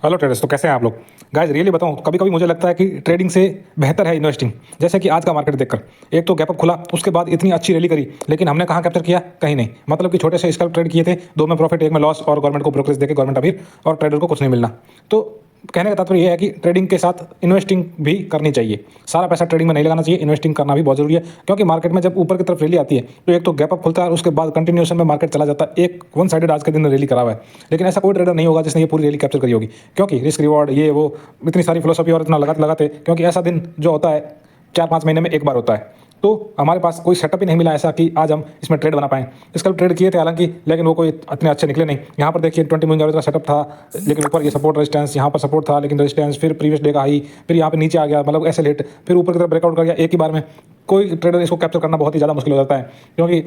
Hello traders, तो कैसे हैं आप लोग। गाइस रियली बताऊं, कभी कभी मुझे लगता है कि ट्रेडिंग से बेहतर है इन्वेस्टिंग। जैसे कि आज का मार्केट देखकर एक तो गैप अप खुला, उसके बाद इतनी अच्छी रैली करी, लेकिन हमने कहाँ कैप्चर किया? कहीं नहीं। मतलब कि छोटे से स्कैल्प ट्रेड किए थे, दो में प्रॉफिट, एक में लॉस, और गवर्नमेंट को ब्रोकरेज देके गवर्नमेंट अभी और ट्रेडर को कुछ नहीं मिलना। तो कहने का तात्पर्य यह है कि ट्रेडिंग के साथ इन्वेस्टिंग भी करनी चाहिए। सारा पैसा ट्रेडिंग में नहीं लगाना चाहिए, इन्वेस्टिंग करना भी बहुत जरूरी है। क्योंकि मार्केट में जब ऊपर की तरफ रैली आती है तो एक तो गैप अप खुलता है और उसके बाद कंटिन्यूएशन में मार्केट चला जाता है। एक वन साइडेड आज के दिन रैली करा हुआ है, लेकिन ऐसा कोई ट्रेडर नहीं होगा जिसने ये पूरी रैली कैप्चर करी होगी। क्योंकि रिस्क रिवॉर्ड ये वो इतनी सारी फिलोसफी और इतना लगाते लगाते, क्योंकि ऐसा दिन जो होता है 4-5 महीने में एक बार होता है, तो हमारे पास कोई सेटअप ही नहीं मिला ऐसा कि आज हम इसमें ट्रेड बना पाएँ। इसका ट्रेड किए थे हालांकि, लेकिन वो कोई इतने अच्छे निकले नहीं। यहाँ पर देखिए 20 मूविंग एवरेज का सेटअप था, लेकिन ऊपर ये सपोर्ट रेजिस्टेंस, यहाँ पर सपोर्ट था लेकिन रेजिस्टेंस, फिर प्रीवियस डे का हाई, फिर यहाँ पे नीचे आ गया, मतलब ऐसे लेट, फिर ऊपर की तरफ ब्रेकआउट कर गया एक ही बार में। कोई ट्रेडर इसको कैप्चर करना बहुत ही ज़्यादा मुश्किल हो जाता है, क्योंकि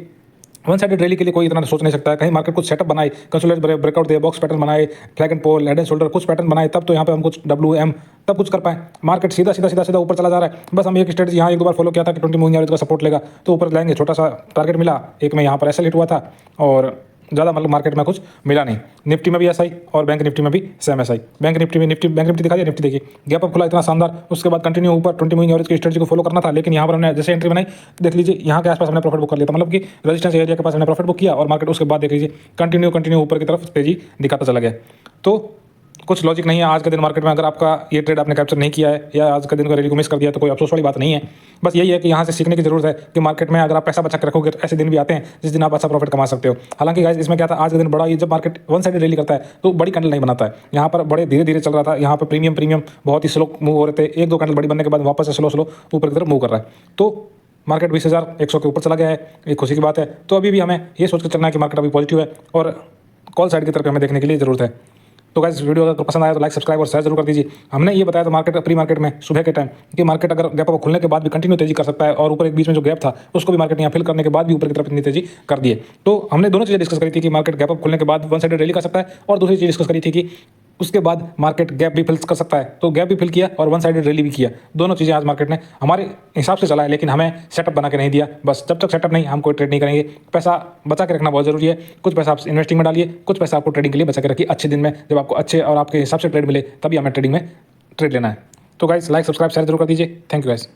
वन साइडेड रैली के लिए कोई इतना सोच नहीं सकता है। कहीं मार्केट कुछ सेटअप बनाए, कंसोलिडेट ब्रेकआउट दे, बॉक्स पैटर्न बनाए, flag and pole, head and shoulder, कुछ पैटर्न बनाए, तब तो यहाँ पे हम कुछ WM तब कुछ कर पाए। मार्केट सीधा सीधा सीधा सीधा ऊपर चला जा रहा है। बस हम एक स्ट्रेटजी यहाँ एक दो बार फॉलो किया था कि 20 मूविंग एवरेज का सपोर्ट लेगा तो ऊपर जाएंगे, छोटा सा टारगेट मिला, एक में यहाँ पर ऐसा लेट हुआ था और ज़्यादा मतलब मार्केट में कुछ मिला नहीं। निफ्टी में भी ऐसा ही और बैंक निफ्टी में भी सेम ऐसा ही। बैंक निफ्टी दिखा दिया, निफ्टी देखिए गैप अप खुला इतना शानदार, उसके बाद कंटिन्यू ऊपर 20 मूविंग एवरेज की स्ट्रेटजी को फॉलो करना था, लेकिन यहाँ पर हमने जैसे एंट्री बनाई, देख लीजिए यहाँ के आसपास हमने प्रॉफिट बुक कर लिया था। मतलब कि रेजिस्टेंस एरिया के पास हमने प्रॉफिट बुक किया और मार्केट उसके बाद देख लीजिए कंटिन्यू ऊपर की तरफ तेजी दिखाता चला गया। तो कुछ लॉजिक नहीं है आज के दिन मार्केट में। अगर आपका ये ट्रेड आपने कैप्चर नहीं किया है या आज के दिन का रैली को मिस कर दिया तो कोई अफसोस वाली बात नहीं है। बस यही है कि यहाँ से सीखने की जरूरत है कि मार्केट में अगर आप पैसा बचा के रखोगे तो ऐसे दिन भी आते हैं जिस दिन आप अच्छा प्रॉफिट कमा सकते हो। हालांकि गाइस इसमें क्या था, आज के दिन बड़ा ये जब मार्केट वन साइड रैली करता है तो बड़ी कैंडल नहीं बनाता है। यहाँ पर बड़े धीरे धीरे चल रहा था, यहाँ पर प्रीमियम बहुत ही स्लो मूव हो रहे थे। एक दो कैंडल बड़ी बनने के बाद वापस से स्लो ऊपर की तरफ मूव कर रहा है। तो मार्केट 20,100 के ऊपर चला गया है, एक खुशी की बात है। तो अभी भी हमें ये सोच कर चलना है कि मार्केट अभी पॉजिटिव है और कॉल साइड की तरफ हमें देखने के लिए जरूरत है। तो गाइस वीडियो अगर पसंद आया तो लाइक, सब्सक्राइब और शेयर जरूर कर दीजिए। हमने ये बताया था मार्केट प्री मार्केट में सुबह के टाइम कि मार्केट अगर गैप अप खुलने के बाद भी कंटिन्यू तेजी कर सकता है और ऊपर एक बीच में जो गैप था उसको भी मार्केट यहाँ फिल करने के बाद भी ऊपर की तरफ इतनी तेजी कर दिए। तो हमने दोनों चीज़ें डिस्कस करी थी कि मार्केट गैप अप खुलने के बाद वन साइडेड रैली कर सकता है, और दूसरी चीज़ डिस्कस करी थी कि उसके बाद मार्केट गैप भी फिल कर सकता है। तो गैप भी फिल किया और वन साइडेड रैली भी किया। दोनों चीज़ें आज मार्केट ने हमारे हिसाब से चला है, लेकिन हमें सेटअप बना के नहीं दिया। बस जब तक सेटअप नहीं, हम कोई ट्रेड नहीं करेंगे। पैसा बचा के रखना बहुत जरूरी है। कुछ पैसा आप इन्वेस्टिंग में डालिए, कुछ पैसा आपको ट्रेडिंग के लिए बचा के रखिए। अच्छे दिन में जब आपको अच्छे और आपके हिसाब से ट्रेड मिले तभी हमें ट्रेडिंग में ट्रेड लेना है। तो गाइस लाइक, सब्सक्राइब, शेयर जरूर कर दीजिए। Thank you guys.